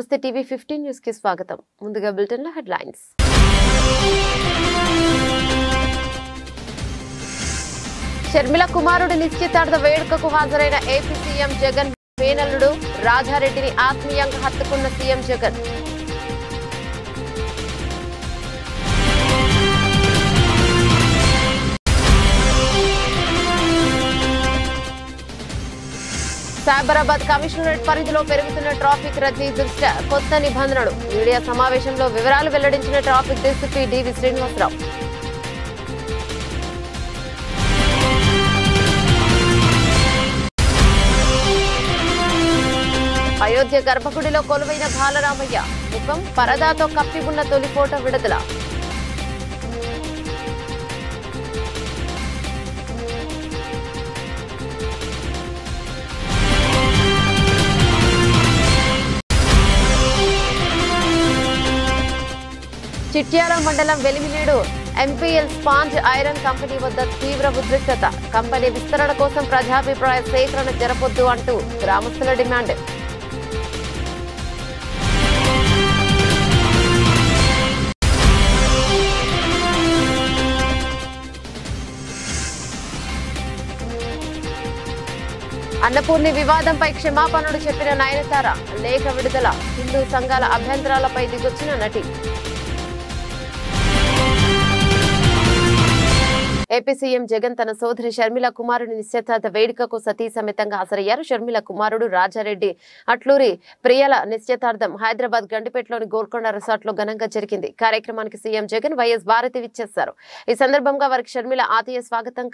నమస్తే TV 15 news కి స్వాగతం. ముందుగా బులెటిన్ లో హెడ్లైన్స్. షర్మిల కుమారుడి నిశ్చితార్థ వేడుకకు హాజరైన ఏపీ సీఎం జగన్ మేనల్లుడు రాజారెడ్డిని ఆత్మీయంగా హత్తుకున్న సీఎం జగన్. సైబరాబాద్ కమిషనరేట్ పరిధిలో పెరుగుతున్న ట్రాఫిక్ రద్దీ దృష్ట్యా కొత్త నిబంధనలు. మీడియా సమావేశంలో వివరాలు వెల్లడించిన ట్రాఫిక్ డీసీపీ డివి శ్రీనివాసరావు. అయోధ్య గర్భగుడిలో కొలువైన బాలరామయ్య ముఖం పరదాతో కప్పి ఉన్న తొలి ఫోటో విడుదల. చిట్యాల మండలం Veliminedu MPL sponge iron company వద్ద తీవ్ర ఉద్రిక్తత. కంపెనీ విస్తరణ కోసం ప్రజాభిప్రాయ సేకరణ జరపొద్దు అంటూ గ్రామస్తుల డిమాండ్. అన్నపూర్ణి వివాదంపై క్షమాపణలు చెప్పిన నయనతార. లేఖ విడుదల. హిందూ సంఘాల అభ్యంతరాలపై దిగొచ్చిన నటి. ఏపీ సీఎం జగన్ తన సోదరి షర్మిల కుమారుడి నిశ్చితార్థ వేడుకకు సతీ సమేతంగా హాజరయ్యారు. షర్మిల కుమారుడు రాజారెడ్డి అట్లూరి ప్రియల నిశ్చితార్థం హైదరాబాద్ గండిపేటలోని గోల్కొండ రిసార్ట్ లో ఘనంగా జరిగింది. కార్యక్రమానికి సీఎం జగన్ వైఎస్ భారతి విచ్చేశారు. ఈ సందర్భంగా వారికి షర్మిల ఆత్మీయ స్వాగతం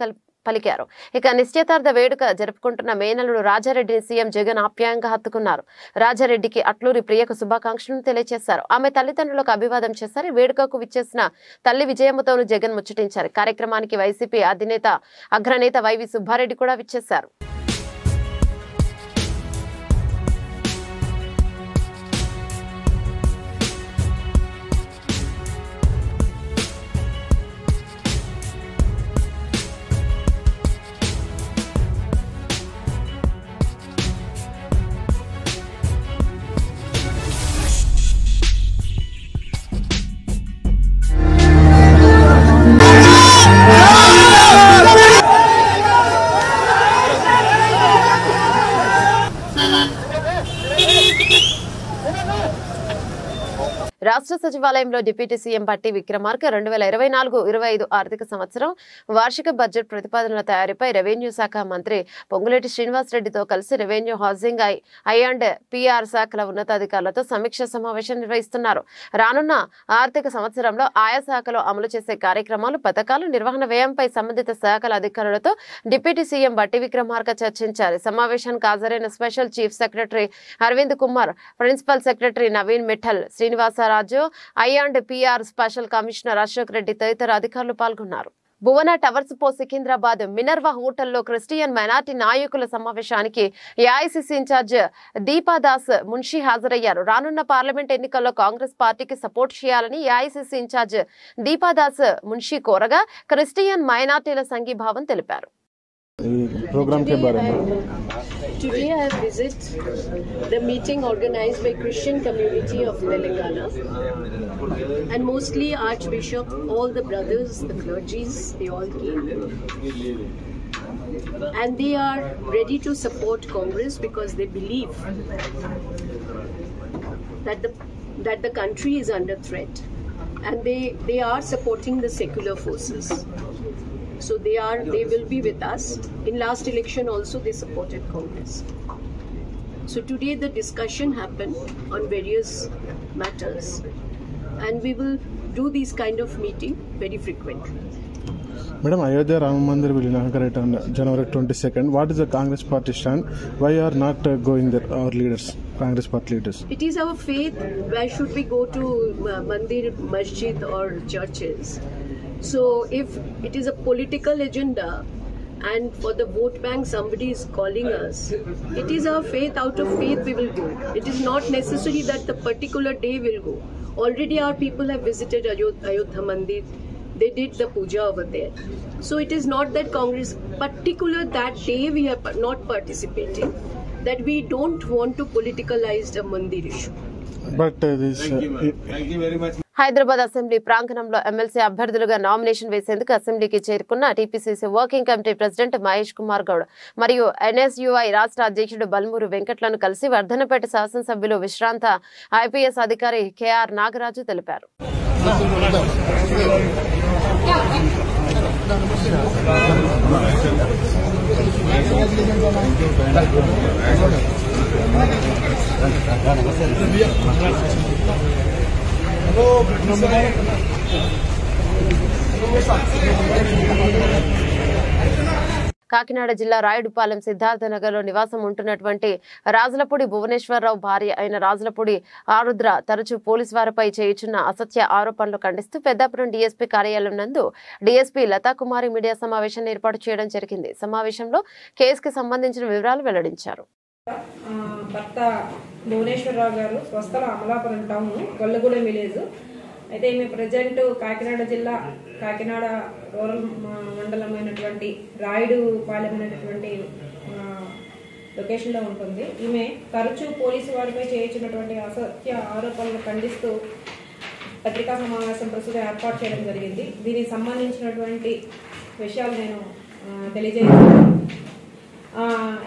పలికారు. ఇక నిశ్చితార్థ వేడుక జరుపుకుంటున్న మేనల్లుడు రాజారెడ్డిని సీఎం జగన్ ఆప్యాయంగా హత్తుకున్నారు. రాజారెడ్డికి అట్లూరి ప్రియకు శుభాకాంక్షలను తెలియజేశారు. ఆమె తల్లిదండ్రులకు అభివాదం చేశారు. వేడుకకు విచ్చేసిన తల్లి విజయమ్మతోనూ జగన్ ముచ్చటించారు. కార్యక్రమానికి వైసీపీ అగ్రనేత వైవి సుబ్బారెడ్డి కూడా విచ్చేశారు. రాష్ట్ర సచివాలయంలో డిప్యూటీ సీఎం బట్టి విక్రమార్క 2024-25 ఆర్థిక సంవత్సరం వార్షిక బడ్జెట్ ప్రతిపాదనల తయారీపై రెవెన్యూ శాఖ మంత్రి పొంగులేటి శ్రీనివాసరెడ్డితో కలిసి రెవెన్యూ, హౌసింగ్, అండ్ పిఆర్ శాఖల ఉన్నతాధికారులతో సమీక్ష సమావేశం నిర్వహిస్తున్నారు. రానున్న ఆర్థిక సంవత్సరంలో ఆయా శాఖలో అమలు చేసే కార్యక్రమాలు, పథకాలు, నిర్వహణ వ్యయంపై సంబంధిత శాఖల అధికారులతో డిప్యూటీ సీఎం బట్టి విక్రమార్క చర్చించారు. సమావేశానికి హాజరైన special chief secretary Aravind Kumar, principal secretary Naveen Mittal, Srinivasaraju, and PR special commissioner Ashok Reddy తదితర అధికారులు పాల్గొన్నారు. భువన టవర్స్ పో సికింద్రాబాద్ మినర్వా హోటల్లో క్రిస్టియన్ మైనార్టీ నాయకుల సమావేశానికి ఏఐసీసీ ఇన్ఛార్జ్ దీపాదాస్ మున్షి హాజరయ్యారు. రానున్న పార్లమెంట్ ఎన్నికల్లో కాంగ్రెస్ పార్టీకి సపోర్ట్ చేయాలని ఏఐసీసీ ఇన్ఛార్జ్ దీపాదాస్ మున్షి కోరగా క్రిస్టియన్ మైనార్టీల సంఘీభావం తెలిపారు. Today I have visited the meeting organized by Christian community of Telangana, and mostly Archbishop, all the brothers, the clergies, they all came, and they are ready to support Congress because they believe that the country is under threat, and they are supporting the secular forces. So they will be with us. In last election also they supported Congress. So today the discussion happened on various matters, and we will do these kind of meeting very frequently. Madam, Ayodhya Ram Mandir will inaugurate on January 22nd. What is the Congress party stand? Why are not going there, our leaders, Congress party leaders? It is our faith. Why should we go to Mandir, Masjid or churches? So if it is a political agenda and for the vote bank somebody is calling us, it is our faith. Out of faith we will go. It is not necessary that the particular day will go. Already our people have visited Ayodhya Mandir. They did the puja over there. So it is not that Congress particular that day we are not participating, that we don't want to politicalize the Mandir issue. But Thank you very much. Hyderabad assembly ప్రాంగణంలో MLC అభ్యర్థులుగా nomination వేసేందుకు అసెంబ్లీకి చేరుకున్న TPCC working committee president Mahesh Kumar Goud మరియు NSUI రాష్ట్ర అధ్యక్షుడు బల్మూరు వెంకట్లను కలిసి వర్ధనపేట శాసనసభ్యులు విశ్రాంత ఐపీఎస్ అధికారి కేఆర్ నాగరాజు తెలిపారు. కాకినాడ జిల్లా రాయుడుపాలెం సిద్ధార్థనగర్లో నివాసం ఉంటున్నటువంటి రాజులపూడి భువనేశ్వరరావు భార్య అయిన రాజులపూడి ఆరుద్ర తరచూ పోలీసు వారిపై చేయుచున్న అసత్య ఆరోపణలు ఖండిస్తూ పెద్దాపురం డీఎస్పీ కార్యాలయం నందు డీఎస్పీ లతాకుమారి మీడియా సమావేశాన్ని ఏర్పాటు చేయడం జరిగింది. సమావేశంలో కేసుకి సంబంధించిన వివరాలు వెల్లడించారు. భర్త భువనేశ్వరరావు గారు స్వస్థల అమలాపురం టౌన్ గొల్లగూడెం విలేజ్. అయితే ఈమె ప్రజెంట్ కాకినాడ జిల్లా కాకినాడ రూరల్ మండలమైనటువంటి రాయుడుపాలెం అనేటటువంటి లొకేషన్లో ఉంటుంది. ఈమె తరచూ పోలీసు వారిపై చేయించినటువంటి అసత్య ఆరోపణలు ఖండిస్తూ పత్రికా సమావేశం ప్రస్తుతం ఏర్పాటు చేయడం జరిగింది. దీనికి సంబంధించినటువంటి విషయాలు నేను తెలియజేస్తున్నాను.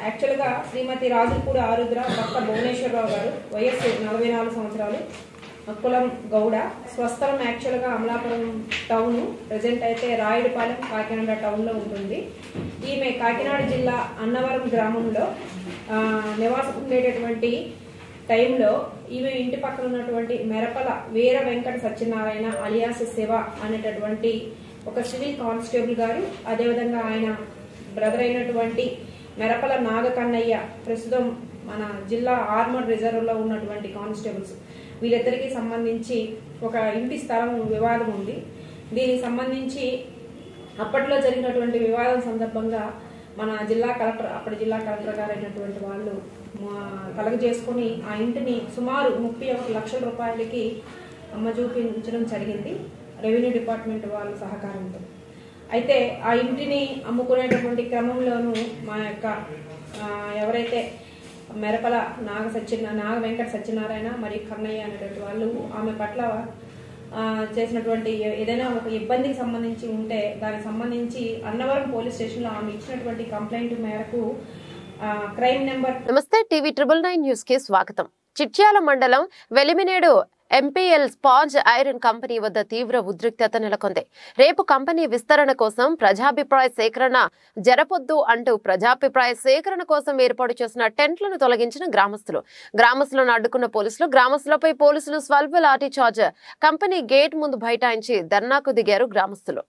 యాక్చువల్గా శ్రీమతి రాజులపూడి ఆరుద్ర భర్త భువనేశ్వరరావు గారు, వయస్సు 44 సంవత్సరాలు, కులం గౌడ, స్వస్థలం యాక్చువల్గా అమలాపురం టౌన్, ప్రజెంట్ అయితే రాయుడుపాలెం కాకినాడ టౌన్లో ఉంటుంది. ఈమె కాకినాడ జిల్లా అన్నవరం గ్రామంలో నివాసం ఉండేటటువంటి టైంలో ఈమె ఇంటి పక్కన ఉన్నటువంటి మెరపల వీర వెంకట సత్యనారాయణ అలియాస్ శివ అనేటటువంటి ఒక సివిల్ కానిస్టేబుల్ గారు, అదేవిధంగా ఆయన బ్రదర్ అయినటువంటి మెరపల నాగకన్నయ్య, ప్రస్తుతం మన జిల్లా ఆర్మర్ రిజర్వ్లో ఉన్నటువంటి కానిస్టేబుల్స్, వీళ్ళిద్దరికీ సంబంధించి ఒక ఇంటి స్థలం వివాదం ఉంది. దీనికి సంబంధించి అప్పట్లో జరిగినటువంటి వివాదం సందర్భంగా మన జిల్లా కలెక్టర్, అప్పటి జిల్లా కలెక్టర్ గారు అయినటువంటి వాళ్ళు కలగజేసుకుని ఆ ఇంటిని సుమారు 31 లక్షల రూపాయలకి చూపించడం జరిగింది, రెవెన్యూ డిపార్ట్మెంట్ వాళ్ళ సహకారంతో. అయితే ఆ ఇంటిని అమ్ముకునేటటువంటి క్రమంలోనూ మా యొక్క ఎవరైతే మెరపల నాగ వెంకట సత్యనారాయణ మరియు కన్నయ్య అనేటువంటి వాళ్ళు ఆమె పట్ల చేసినటువంటి ఏదైనా ఒక ఇబ్బందికి సంబంధించి ఉంటే దానికి సంబంధించి అన్నవరం పోలీస్ స్టేషన్లో ఆమె ఇచ్చినటువంటి కంప్లైంట్ మేరకు క్రైమ్ నెంబర్. నమస్తే, టీవీ 999 న్యూస్ కి స్వాగతం. చిట్యాల మండలం Veliminedu MPL sponge iron company వద్ద తీవ్ర ఉద్రిక్తత నెలకొంది. రేపు కంపెనీ విస్తరణ కోసం ప్రజాభిప్రాయ సేకరణ జరపొద్దు అంటూ ప్రజాభిప్రాయ సేకరణ కోసం ఏర్పాటు చేసిన టెంట్లను తొలగించిన గ్రామస్తులను అడ్డుకున్న పోలీసులు, గ్రామస్తులపై పోలీసులు స్వల్ప లాఠీ చార్జ్, కంపెనీ గేట్ ముందు బైఠాయించి ధర్నాకు దిగారు గ్రామస్తులు.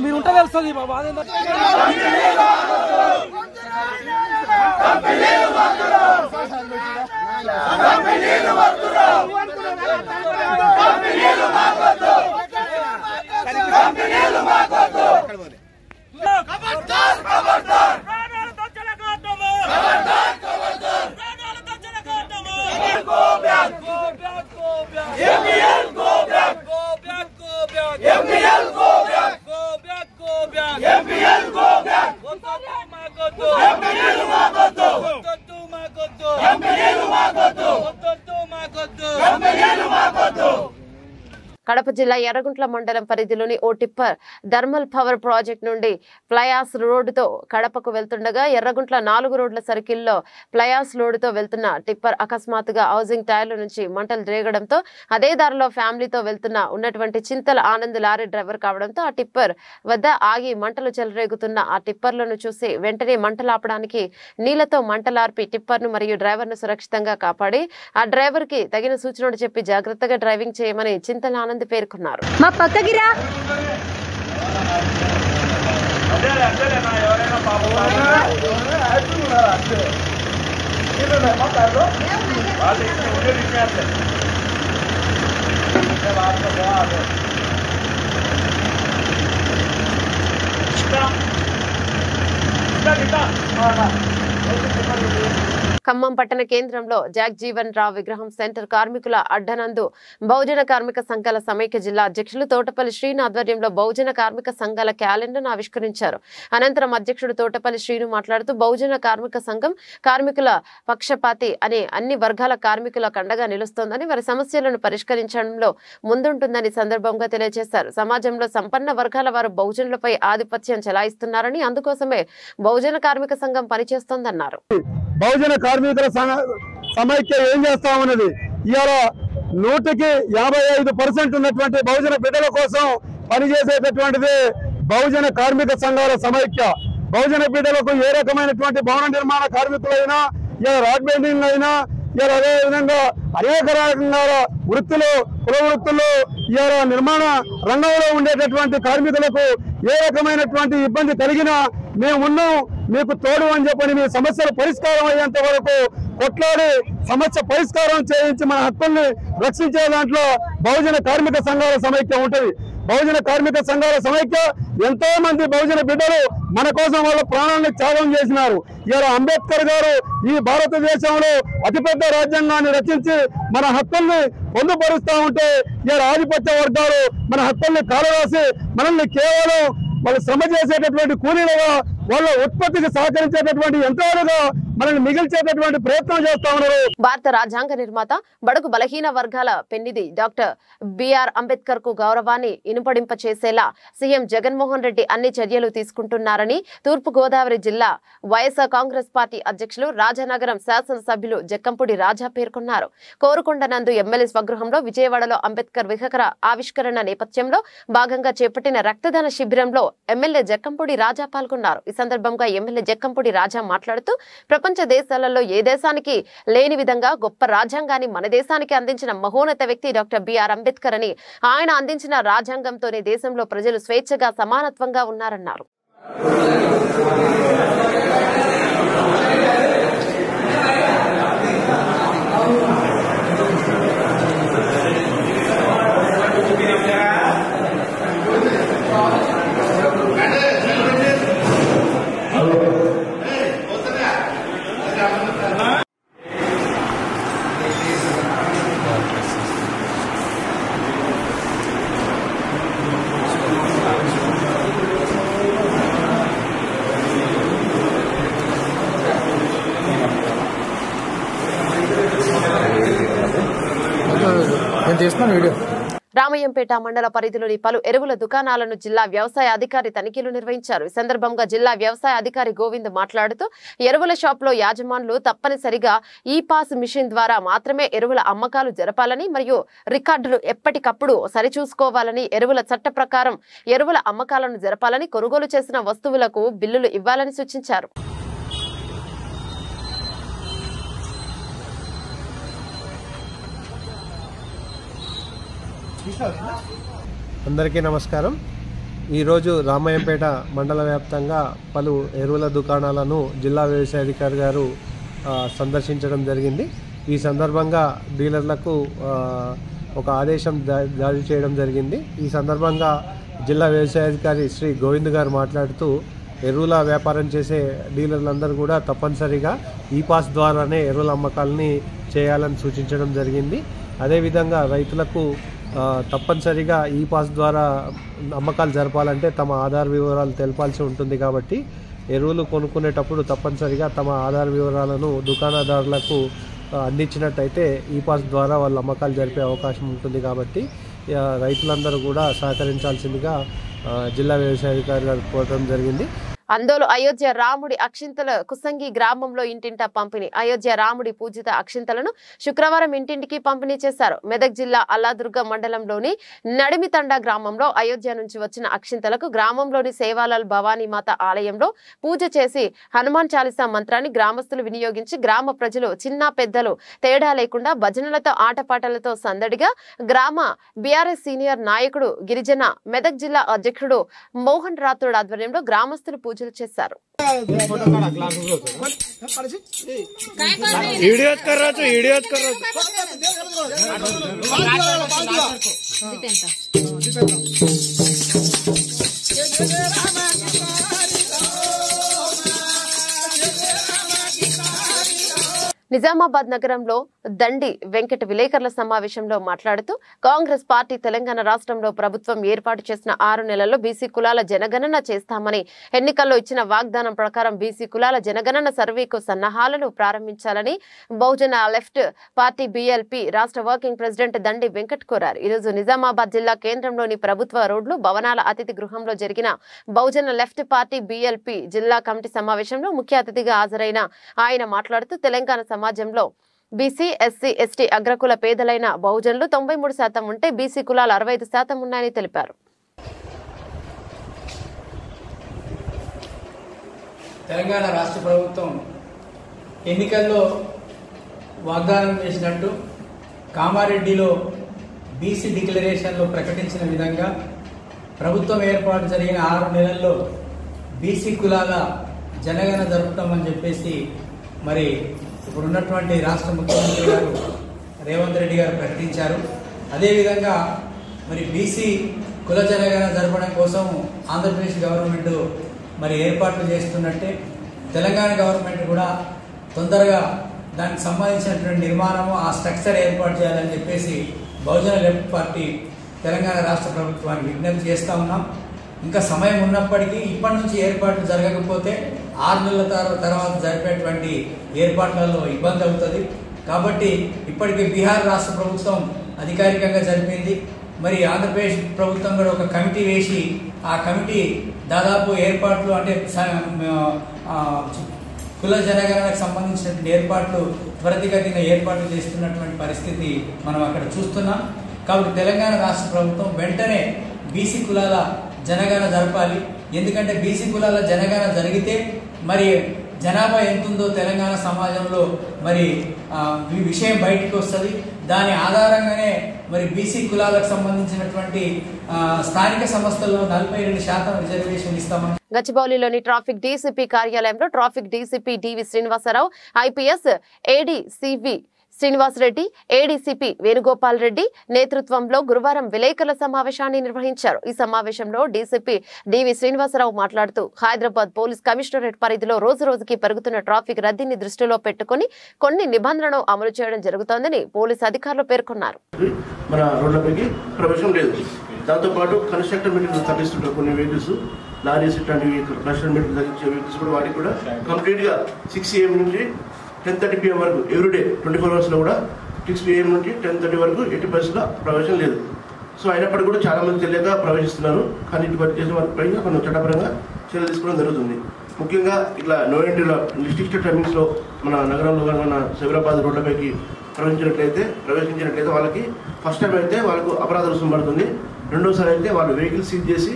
మీరు ఉంటే తెలుస్తుంది మా బాధ. జిల్లా ఎర్రగుంట్ల మండలం పరిధిలోని ఓ టిప్పర్ థర్మల్ పవర్ ప్రాజెక్ట్ నుండి ఫ్లైయాస్ రోడ్డుతో కడపకు వెళ్తుండగా ఎర్రగుంట్ల 4 రోడ్ల సర్కిల్లో ఫ్లైయాస్ లోడుతో వెళ్తున్న టిప్పర్ అకస్మాత్తుగా హౌసింగ్ టైర్ల నుంచి మంటలు రేగడంతో అదే దారిలో ఫ్యామిలీతో ఉన్నటువంటి చింతల ఆనంద్ లారీ డ్రైవర్ కావడంతో ఆ టిప్పర్ వద్ద ఆగి మంటలు చెలరేగుతున్న ఆ టిప్పర్లను చూసి వెంటనే మంటలాపడానికి నీళ్లతో మంటలార్పి టిప్పర్ను మరియు డ్రైవర్ను సురక్షితంగా కాపాడి ఆ డ్రైవర్ కి తగిన సూచనలు చెప్పి జాగ్రత్తగా డ్రైవింగ్ చేయమని చింతల ఆనంద్ పేర్కొన్నారు. ఖమ్మం పట్టణ కేంద్రంలో జగజీవన్ రావు విగ్రహం సెంటర్ కార్మికుల అడ్డనందు బహుజన కార్మిక సంఘాల సమైక్య జిల్లా అధ్యక్షులు తోటపల్లి శ్రీను ఆధ్వర్యంలో బహుజన కార్మిక సంఘాల క్యాలెండర్ను ఆవిష్కరించారు. అనంతరం అధ్యక్షుడు తోటపల్లి శ్రీను మాట్లాడుతూ బహుజన కార్మిక సంఘం కార్మికుల పక్షపాతి అనే అన్ని వర్గాల కార్మికుల కండగా నిలుస్తోందని వారి సమస్యలను పరిష్కరించడంలో ముందుంటుందని సందర్భంగా తెలియజేశారు. సమాజంలో సంపన్న వర్గాల వారు బహుజనులపై ఆధిపత్యం చెలాయిస్తున్నారని అందుకోసమే బహుజన కార్మిక సంఘం పనిచేస్తోందన్నారు. బహుజన కార్మికుల సమైక్య ఏం చేస్తామన్నది ఇవాళ 155% ఉన్నటువంటి బహుజన బిడ్డల కోసం పనిచేసేటటువంటిది బహుజన కార్మిక సంఘాల సమైక్య. బహుజన బిడ్డలకు ఏ రకమైనటువంటి భవన నిర్మాణ కార్మికులైనా ఇలా రాడ్ బెండింగ్ అయినా ఇలా అదే విధంగా అనేక రకాల వృత్తులు కుల వృత్తులు ఇలా నిర్మాణ రంగంలో ఉండేటటువంటి కార్మికులకు ఏ రకమైనటువంటి ఇబ్బంది కలిగినా మేమున్నాం, మీకు తోడు అని చెప్పని మీ సమస్యలు పరిష్కారం అయ్యేంత వరకు కొట్లాడి సమస్య పరిష్కారం చేయించి మన హక్కుల్ని రక్షించే దాంట్లో బహుజన కార్మిక సంఘాల సమైక్య ఉంటుంది. బహుజన కార్మిక సంఘాల సమైక్య ఎంతో మంది బహుజన బిడ్డలు మన కోసం వాళ్ళ ప్రాణాలను త్యాగం చేసినారు. ఇలా అంబేద్కర్ గారు ఈ భారతదేశంలో అతిపెద్ద రాజ్యాంగాన్ని రచించి మన హక్కుల్ని పొందుపరుస్తూ ఉంటే ఇలా ఆధిపత్య వర్గాలు మన హక్కుల్ని కాలరాసి మనల్ని కేవలం వాళ్ళు శ్రమ చేసేటటువంటి కూలీలుగా వాళ్ళ ఉత్పత్తికి సహకరించేటటువంటి యంత్రాలుగా మనల్ని మిగిల్చేటటువంటి ప్రయత్నం చేస్తా ఉన్నారు. భారత రాజ్యాంగ నిర్మాత బడుగు బలహీన వర్గాల పెన్నిధి డాక్టర్ బిఆర్ అంబేద్కర్ కు గౌరవాన్ని ఇనుపడింప చేసేలా సీఎం జగన్మోహన్ రెడ్డి అన్ని చర్యలు తీసుకుంటున్నారని తూర్పు గోదావరి జిల్లా వైఎస్ఆర్ కాంగ్రెస్ పార్టీ అధ్యక్షులు రాజానగరం శాసనసభ్యులు జక్కంపూడి రాజా పేర్కొన్నారు. కోరుకొండ నందు ఎమ్మెల్యే స్వగృహంలో విజయవాడలో అంబేద్కర్ విగ్రహ ఆవిష్కరణ నేపథ్యంలో భాగంగా చేపట్టిన రక్తదాన శిబిరంలో ఎమ్మెల్యే జక్కంపూడి రాజా పాల్గొన్నారు. ఈ సందర్భంగా ఎమ్మెల్యే జక్కంపూడి రాజా మాట్లాడుతూ ప్రపంచ దేశాలలో ఏ దేశానికి లేని విధంగా గొప్ప రాజ్యాంగాన్ని మన దేశానికి అందించిన మహోన్నత వ్యక్తి డాక్టర్ బిఆర్ అంబేద్కర్ అని, ఆయన అందించిన రాజ్యాంగంతోనే దేశంలో ప్రజలు స్వేచ్ఛగా సమానత్వంగా ఉన్నారన్నారు. రామయ్యంపేట మండల పరిధిలోని పలు ఎరువుల దుకాణాలను జిల్లా వ్యవసాయ అధికారి తనిఖీలు నిర్వహించారు. ఈ సందర్భంగా జిల్లా వ్యవసాయ అధికారి గోవింద్ మాట్లాడుతూ ఎరువుల షాప్లో యాజమానులు తప్పనిసరిగా ఈ పాస్ మిషన్ ద్వారా మాత్రమే ఎరువుల అమ్మకాలు జరపాలని మరియు రికార్డులు ఎప్పటికప్పుడు సరిచూసుకోవాలని, ఎరువుల చట్ట ప్రకారం ఎరువుల అమ్మకాలను జరపాలని, కొనుగోలు చేసిన వస్తువులకు బిల్లులు ఇవ్వాలని సూచించారు. అందరికీ నమస్కారం. ఈరోజు రామయ్యంపేట మండల వ్యాప్తంగా పలు ఎరువుల దుకాణాలను జిల్లా వ్యవసాయ అధికారి గారు సందర్శించడం జరిగింది. ఈ సందర్భంగా డీలర్లకు ఒక ఆదేశం జారీ చేయడం జరిగింది. ఈ సందర్భంగా జిల్లా వ్యవసాయ అధికారి శ్రీ గోవింద్ గారు మాట్లాడుతూ ఎరువుల వ్యాపారం చేసే డీలర్లందరూ కూడా తప్పనిసరిగా ఈ పాస్ ద్వారానే ఎరువుల అమ్మకాలని చేయాలని సూచించడం జరిగింది. అదేవిధంగా రైతులకు తప్పనిసరిగా ఈ పాస్ ద్వారా అమ్మకాలు జరపాలంటే తమ ఆధార్ వివరాలు తెలపాల్సి ఉంటుంది. కాబట్టి ఎరువులు కొనుక్కునేటప్పుడు తప్పనిసరిగా తమ ఆధార్ వివరాలను దుకాణదారులకు అందించినట్టయితే ఈ పాస్ ద్వారా వాళ్ళు అమ్మకాలు జరిపే అవకాశం ఉంటుంది. కాబట్టి రైతులందరూ కూడా సహకరించాల్సిందిగా జిల్లా వ్యవసాయాధికారి గారు కోరడం జరిగింది. అందోలు అయోధ్య రాముడి అక్షింతల కుసంగి గ్రామంలో ఇంటింటా పంపిణీ. అయోధ్య రాముడి పూజిత అక్షింతలను శుక్రవారం ఇంటింటికి పంపిణీ చేశారు. మెదక్ జిల్లా అల్లాదుర్గ మండలంలోని నడిమితండ గ్రామంలో అయోధ్య నుంచి వచ్చిన అక్షింతలకు గ్రామంలోని సేవాలాల్ భవానీమాత ఆలయంలో పూజ చేసి హనుమాన్ చాలీసా మంత్రాన్ని గ్రామస్తులు వినియోగించి గ్రామ ప్రజలు చిన్న పెద్దలు తేడా లేకుండా భజనలతో ఆటపాటలతో సందడిగా గ్రామ బీఆర్ఎస్ సీనియర్ నాయకుడు గిరిజన మెదక్ జిల్లా అధ్యక్షుడు మోహన్ రాథోడ్ ఆధ్వర్యంలో గ్రామస్తులు పూజలు చేశారు. నిజామాబాద్ నగరంలో దండి వెంకట విలేకరుల సమావేశంలో మాట్లాడుతూ కాంగ్రెస్ పార్టీ తెలంగాణ రాష్ట్రంలో ప్రభుత్వం ఏర్పాటు చేసిన 6 నెలల్లో బీసీ కులాల జనగణన చేస్తామని ఎన్నికల్లో ఇచ్చిన వాగ్దానం ప్రకారం బీసీ కులాల జనగణన సర్వేకు సన్నాహాలను ప్రారంభించాలని బహుజన లెఫ్ట్ పార్టీ బీఎల్పీ రాష్ట్ర వర్కింగ్ ప్రెసిడెంట్ దండి వెంకట్ కోరారు. ఈరోజు నిజామాబాద్ జిల్లా కేంద్రంలోని ప్రభుత్వ రోడ్లు భవనాల అతిథి గృహంలో జరిగిన బహుజన లెఫ్ట్ పార్టీ బీఎల్పీ జిల్లా కమిటీ సమావేశంలో ముఖ్య అతిథిగా హాజరైన ఆయన మాట్లాడుతూ తెలంగాణ సమాజంలో బీసీ ఎస్సీ ఎస్టీ అగ్రకుల పేదలైన బహుజనులు 93% ఉంటే బీసీ కులాలు 65% ఉన్నాయని తెలిపారు. తెలంగాణ రాష్ట్ర ప్రభుత్వం ఎన్నికల్లో వాగ్దానం చేసినట్టు కామారెడ్డిలో బీసీ డిక్లరేషన్లో ప్రకటించిన విధంగా ప్రభుత్వం ఏర్పాటు జరిగిన 6 నెలల్లో బీసీ కులాల జనగణన జరుపుతామని చెప్పేసి మరి ఇప్పుడున్నటువంటి రాష్ట్ర ముఖ్యమంత్రి గారు రేవంత్ రెడ్డి గారు ప్రకటించారు. అదేవిధంగా మరి బీసీ కుల జనగణన జరపడం కోసం ఆంధ్రప్రదేశ్ గవర్నమెంట్ మరి ఏర్పాట్లు చేస్తున్నట్టే తెలంగాణ గవర్నమెంట్ కూడా తొందరగా దానికి సంబంధించినటువంటి నిర్మాణము ఆ స్ట్రక్చర్ ఏర్పాటు చేయాలని చెప్పేసి బహుజన లెఫ్ట్ పార్టీ తెలంగాణ రాష్ట్ర ప్రభుత్వానికి విజ్ఞప్తి చేస్తూ ఉన్నాం. ఇంకా సమయం ఉన్నప్పటికీ ఇప్పటి నుంచి ఏర్పాట్లు జరగకపోతే 6 నెలల తర్వాత జరిపేటువంటి ఏర్పాట్లలో ఇబ్బంది అవుతుంది. కాబట్టి ఇప్పటికే బీహార్ రాష్ట్ర ప్రభుత్వం అధికారికంగా జరిపింది. మరి ఆంధ్రప్రదేశ్ ప్రభుత్వం కూడా ఒక కమిటీ వేసి ఆ కమిటీ దాదాపు ఏర్పాట్లు అంటే కుల జనగణనకు సంబంధించినటువంటి ఏర్పాట్లు త్వరితగతిన ఏర్పాట్లు చేస్తున్నటువంటి పరిస్థితి మనం అక్కడ చూస్తున్నాం. కాబట్టి తెలంగాణ రాష్ట్ర ప్రభుత్వం వెంటనే బీసీ కులాల జనగణన జరపాలి. ఎందుకంటే బీసీ కులాల జనగణన జరిగితే మరి జనాభా ఎంతుందో తెలంగాణ సమాజంలో మరి ఈ విషయం బయటికి వస్తుంది. దాని ఆధారంగానే మరి బీసీ కులాలకు సంబంధించినటువంటి స్థానిక సంస్థల్లో 42% రిజర్వేషన్ ఇస్తామని. గచ్చిబౌలిలోని ట్రాఫిక్ డీసీపీ కార్యాలయంలో ట్రాఫిక్ డీసీపీ డివి శ్రీనివాసరావు, ఐపీఎస్ ఏడీ సివి శ్రీనివాసరెడ్డి, ఏడీసీపీ వేణుగోపాల్ రెడ్డి నేతృత్వంలో గురువారం విలేకరుల సమావేశాన్ని నిర్వహించారు. ఈ సమావేశంలో డీసీపీ డివి శ్రీనివాసరావు మాట్లాడుతూ హైదరాబాద్ పోలీస్ కమిషనరేట్ పరిధిలో రోజు రోజుకి పెరుగుతున్న ట్రాఫిక్ రద్దీని దృష్టిలో పెట్టుకుని కొన్ని నిబంధనలను అమలు చేయడం జరుగుతోందని పోలీసు అధికారులు పేర్కొన్నారు. మన రోడ్లపైకి ప్రవేశం లేదు. దాంతోపాటు కన్స్ట్రక్టర్ మెటీరియల్ తరలిస్తుంటారు కొన్ని వెహికల్స్, లారీస్ ఇట్లాంటివి కన్స్ట్రక్టర్ మెటీరియల్ తగ్గించే వెహికల్స్ కూడా వాటికి కూడా కంప్లీట్గా 6 AM నుంచి 10:30 PM వరకు ఎవ్రీడే 24 అవర్స్లో కూడా 6 AM నుంచి 10:30 వరకు 80% ప్రవేశం లేదు. సో అయినప్పటికీ కూడా చాలా మంది తెలియక ప్రవేశిస్తున్నారు. కానీ ఇటువంటి చేసిన వారిపైన మనం చట్టపరంగా చర్యలు తీసుకోవడం జరుగుతుంది. ముఖ్యంగా ఇట్లా నో ఎంట్రీలో డిస్ట్రిక్ట్ టైమింగ్స్లో మన నగరంలో మన సైబరాబాద్ రోడ్లపైకి ప్రవేశించినట్లయితే వాళ్ళకి ఫస్ట్ టైం అయితే వాళ్ళకు అపరాధ రుసుము పడుతుంది. రెండోసారి అయితే వాళ్ళు వెహికల్ సీజ్ చేసి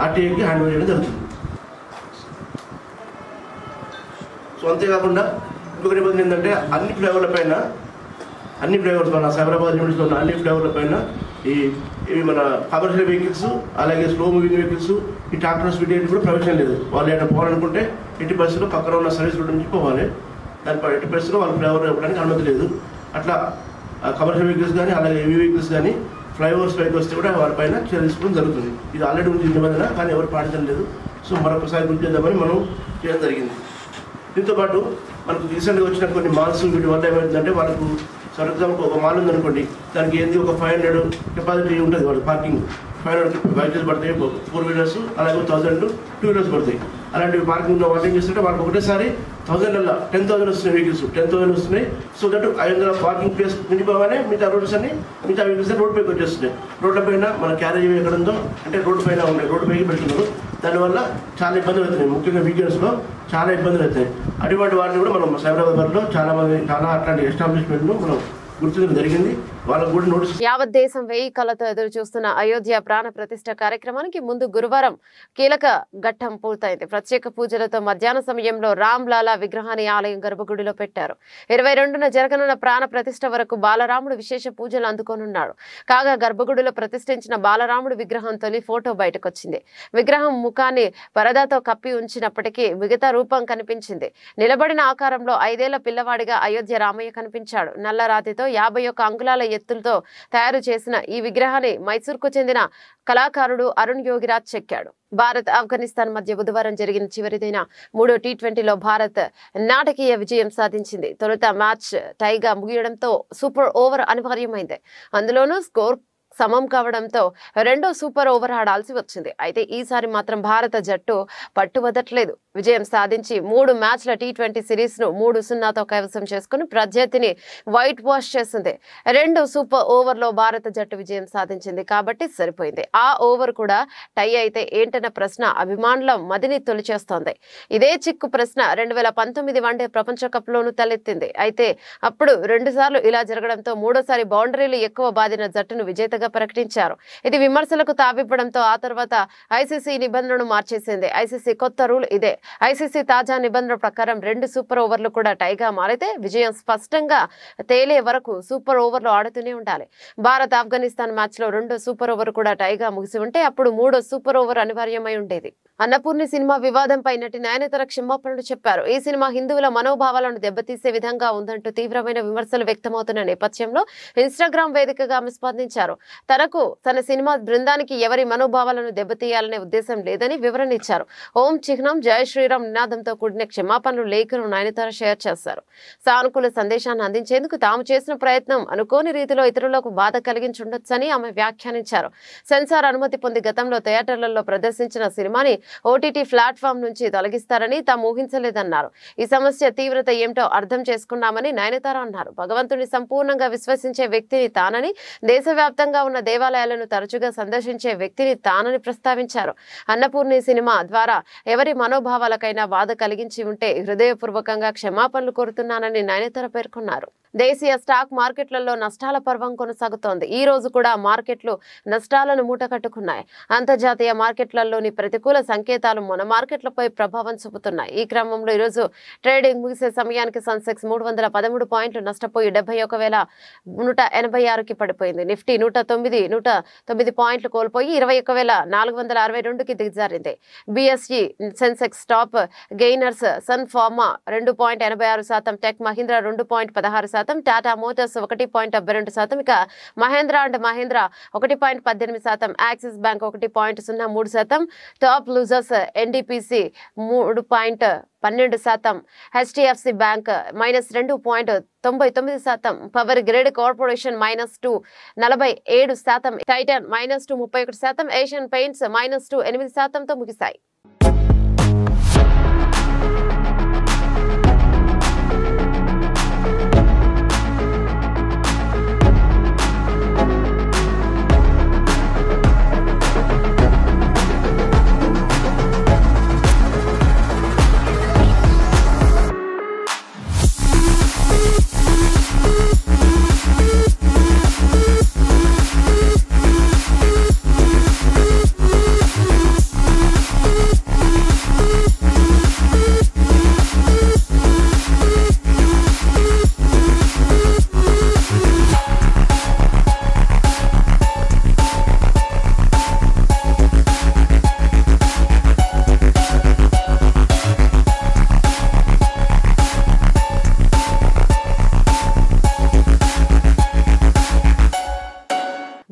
ఆర్టీఐకి హ్యాండ్ ఓవర్ చేయడం జరుగుతుంది. సో అంతేకాకుండా ఇంకొక నిబంధన ఏంటంటే అన్ని ఫ్లైఓవర్స్ మన సైబరాబాద్ యూనిట్స్లో ఉన్న అన్ని ఫ్లైఓవర్ల పైన ఇవి మన కమర్షియల్ వెహికల్స్ అలాగే స్లో మూవింగ్ వెహికల్స్ ఈ ట్రాక్టర్స్ వీటి కూడా ప్రవేశం లేదు. వాళ్ళు ఏమైనా పోవాలనుకుంటే 80% పక్కన ఉన్న సర్వీస్ రోడ్ నుంచి పోవాలి. దానిపై 80% వాళ్ళు ఫ్లైఓవర్ ఇవ్వడానికి అనుమతి లేదు. అట్లా కమర్షియల్ వెహికల్స్ కానీ అలాగే హెవీ వెహికల్స్ కానీ ఫ్లైఓవర్స్ పైకి వస్తే కూడా వాళ్ళపైన చర్య తీసుకోవడం జరుగుతుంది. ఇది ఆల్రెడీ ఉంది నిబంధన, కానీ ఎవరు పాటించడం లేదు. సో మరొకసారి గుర్తు చేద్దామని మనం చేయడం జరిగింది. దీంతోపాటు మనకు రీసెంట్గా వచ్చిన కొన్ని మాల్స్ వీటి వల్ల ఏమవుతుందంటే వాళ్ళకు ఫర్ ఎగ్జాంపుల్ ఒక మాల్ ఉందనుకోండి, దానికి ఏంది ఒక 500 కెపాసిటీ ఉంటుంది. వాళ్ళ పార్కింగ్ 500 వెహికల్స్ పడతాయి, 4 వీలర్స్ అలాగే 1000 2 వీలర్స్ పడతాయి. అలాంటి పార్కింగ్ ఉన్న వాళ్ళు ఏం చేస్తుంటే వాళ్ళకి ఒకటేసారి 1000 10,000 వస్తున్నాయి వెహికల్స్, 10,000 వస్తున్నాయి. సో దట్ 500 పార్కింగ్ ప్లేస్ నిండిపోగానే మిగతా రోడ్స్ అన్ని మిగతా వెహికల్స్ రోడ్ పైకి వచ్చేస్తున్నాయి. రోడ్ల పైన మన క్యారేజ్ ఎక్కడ ఉందో అంటే రోడ్డు పైన ఉన్నాయి, రోడ్డు పైకి పెడుతున్నారు. దానివల్ల చాలా ఇబ్బందులు అవుతున్నాయి, ముఖ్యంగా వీకెండ్స్లో చాలా ఇబ్బందులు అవుతాయి. అటువంటి వాటిని కూడా మనం సైబరాబాద్లో చాలా అట్లాంటి ఎస్టాబ్లిష్మెంట్లు మనం గుర్తించడం జరిగింది. వాళ్ళకు కూడా నోటీస్. యావత్ దేశం వేయి కళ్ళతో ఎదురు చూస్తున్న అయోధ్య ప్రాణ ప్రతిష్ఠ కార్యక్రమానికి ముందు గురువారం కీలక ఘట్టం పూర్తయింది. ప్రత్యేక పూజలతో మధ్యాహ్న సమయంలో రామ్ లాలా విగ్రహాన్ని ఆలయం గర్భగుడిలో పెట్టారు. 22న జరగనున్న ప్రాణ ప్రతిష్ఠ వరకు బాలరాముడు విశేష పూజలు అందుకోనున్నాడు. కాగా గర్భగుడిలో ప్రతిష్ఠించిన బాలరాముడు విగ్రహం తొలి ఫోటో బయటకొచ్చింది. విగ్రహం ముఖాన్ని పరదాతో కప్పి ఉంచినప్పటికీ మిగతా రూపం కనిపించింది. నిలబడిన ఆకారంలో 5 ఏళ్ల పిల్లవాడిగా అయోధ్య రామయ్య కనిపించాడు. నల్లరాతితో 51 అంగుళాల ఎత్తులతో తయారు చేసిన ఈ విగ్రహాన్ని మైసూర్కు చెందిన కళాకారుడు అరుణ్ యోగిరాజ్ చెక్కాడు. భారత్ ఆఫ్ఘనిస్తాన్ మధ్య బుధవారం జరిగిన చివరిదైన 3వ టీ20లో భారత్ నాటకీయ విజయం సాధించింది. తొలుత మ్యాచ్ టైగా ముగియడంతో సూపర్ ఓవర్ అనివార్యమైంది. అందులోనూ స్కోర్ సమం కావడంతో రెండో సూపర్ ఓవర్ ఆడాల్సి వచ్చింది. అయితే ఈసారి మాత్రం భారత జట్టు పట్టువదట్లేదు. విజయం సాధించి 3 మ్యాచ్ల టీ20 సిరీస్ ను 3-0తో కైవసం చేసుకుని ప్రత్యర్థిని వైట్ వాష్ చేసింది. 2 సూపర్ ఓవర్లో భారత జట్టు విజయం సాధించింది కాబట్టి సరిపోయింది. ఆ ఓవర్ కూడా టై అయితే ఏంటన్న ప్రశ్న అభిమానుల మదిని తొలిచేస్తోంది. ఇదే చిక్కు ప్రశ్న 2019 వన్డే ప్రపంచ కప్ లోనూ తలెత్తింది. అయితే అప్పుడు 2 సార్లు ఇలా జరగడంతో మూడోసారి బౌండరీలు ఎక్కువ బాదిన జట్టును విజేతగా ప్రకటించారు. ఇది విమర్శలకు తావివ్వడంతో ఆ తర్వాత ఐసీసీ నిబంధనను మార్చేసింది. ఐసీసీ కొత్త రూల్ ఇదే. ఐసీసీ తాజా నిబంధనల ప్రకారం 2 సూపర్ ఓవర్లు కూడా టైగా మారితే విజయం స్పష్టంగా తేలే వరకు సూపర్ ఓవర్లు ఆడుతూనే ఉండాలి. భారత్ ఆఫ్ఘనిస్తాన్ మ్యాచ్ లో 2 సూపర్ ఓవర్ కూడా టైగా ముగిసి ఉంటే అప్పుడు 3వ సూపర్ ఓవర్ అనివార్యమై ఉండేది. అన్నపూర్ణి సినిమా వివాదంపై నటి నయనతార క్షమాపణలు చెప్పారు. ఈ సినిమా హిందువుల మనోభావాలను దెబ్బతీసే విధంగా ఉందంటూ తీవ్రమైన విమర్శలు వ్యక్తమవుతున్న నేపథ్యంలో ఇన్స్టాగ్రామ్ వేదికగా ఆమె స్పందించారు. తనకు తన సినిమా బృందానికి ఎవరి మనోభావాలను దెబ్బతీయాలనే ఉద్దేశం లేదని వివరణ ఇచ్చారు. ఓం చిహ్నం జై శ్రీరామ్ నినాదంతో కూడిన క్షమాపణలు లేఖను నయనతార షేర్ చేశారు. సానుకూల సందేశాన్ని అందించేందుకు తాము చేసిన ప్రయత్నం అనుకోని రీతిలో ఇతరులకు బాధ కలిగించుండొచ్చని ఆమె వ్యాఖ్యానించారు. సెన్సార్ అనుమతి పొంది గతంలో థియేటర్లలో ప్రదర్శించిన సినిమాని ఓటీటీ ప్లాట్ఫామ్ నుంచి తొలగిస్తారని తాము ఊహించలేదన్నారు. ఈ సమస్య తీవ్రత ఏమిటో అర్థం చేసుకున్నామని నయనతార అన్నారు. భగవంతుని సంపూర్ణంగా విశ్వసించే వ్యక్తిని తానని, దేశవ్యాప్తంగా ఉన్న దేవాలయాలను తరచుగా సందర్శించే వ్యక్తిని తానని ప్రస్తావించారు. అన్నపూర్ణి సినిమా ద్వారా ఎవరి మనోభావాలకైనా బాధ కలిగించి ఉంటే హృదయపూర్వకంగా క్షమాపణలు కోరుతున్నానని నయనతార పేర్కొన్నారు. దేశీయ స్టాక్ మార్కెట్లలో నష్టాల పర్వం కొనసాగుతోంది. ఈ రోజు కూడా మార్కెట్లు నష్టాలను మూటకట్టుకున్నాయి. అంతర్జాతీయ మార్కెట్లలోని ప్రతికూల సంకేతాలు మన మార్కెట్లపై ప్రభావం చూపుతున్నాయి. ఈ క్రమంలో ఈరోజు ట్రేడింగ్ ముగిసే సమయానికి సెన్సెక్స్ 313 పాయింట్లు నష్టపోయి 71,186కి పడిపోయింది. నిఫ్టీ 109 పాయింట్లు కోల్పోయి 21,462కి దిగజారింది. BSE Sensex top gainers Sun Pharma 2.86%, Tech Mahindra 2.16%, Tata Motors 1.72%, ఇక Mahindra and Mahindra 1.18%, Axis Bank 1.03%, top losers NTPC 3.12%, HDFC Bank -2.99%, Power Grid Corporation -2 47%, Titan -2 31%, Asian Paints -2 8%తో ముగిశాయి.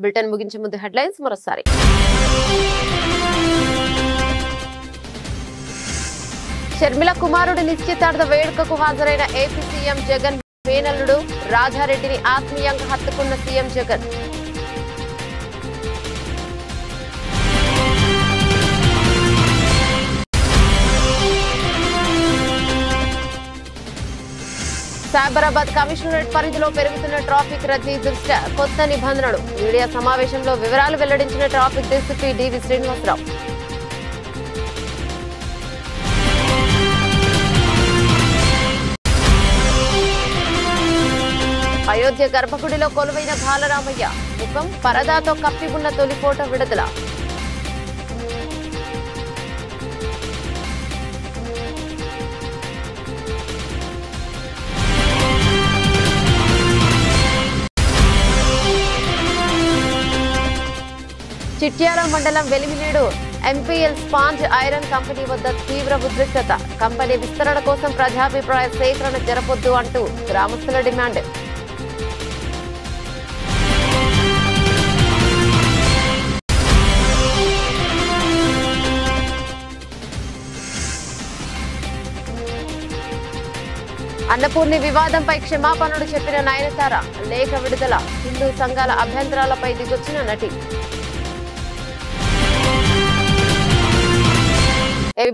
బులెటిన్ ముగించే ముందు హెడ్లైన్స్ మరోసారి. షర్మిల కుమారుడి నిశ్చితార్థ వేడుకకు హాజరైన ఏపీ సీఎం జగన్ మేనల్లుడు రాజారెడ్డిని ఆత్మీయంగా హత్తుకున్న సీఎం జగన్. సైబరాబాద్ కమిషనరేట్ పరిధిలో పెరుగుతున్న ట్రాఫిక్ రద్దీ దృష్ట్యా కొత్త నిబంధనలు. మీడియా సమావేశంలో వివరాలు వెల్లడించిన ట్రాఫిక్ డీసీపీ డివి శ్రీనివాసరావు. అయోధ్య గర్భగుడిలో కొలువైన బాలరామయ్య ముఖం పరదాతో కప్పి ఉన్న తొలి ఫోటో విడుదల. చిట్యాల మండలం Veliminedu MPL sponge iron company వద్ద తీవ్ర ఉద్రిక్తత. కంపెనీ విస్తరణ కోసం ప్రజాభిప్రాయ సేకరణ జరపొద్దు అంటూ గ్రామస్తుల డిమాండ్. అన్నపూర్ణి వివాదంపై క్షమాపణలు చెప్పిన నయనతార. లేఖ విడుదల. హిందూ సంఘాల అభ్యంతరాలపై దిగొచ్చిన నటి.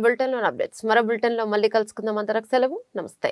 బులెటిన్ లో అప్డేట్స్. మరో బులెటిన్ లో మళ్ళీ కలుసుకుందాం. అంతవరకు సెలవు. నమస్తే.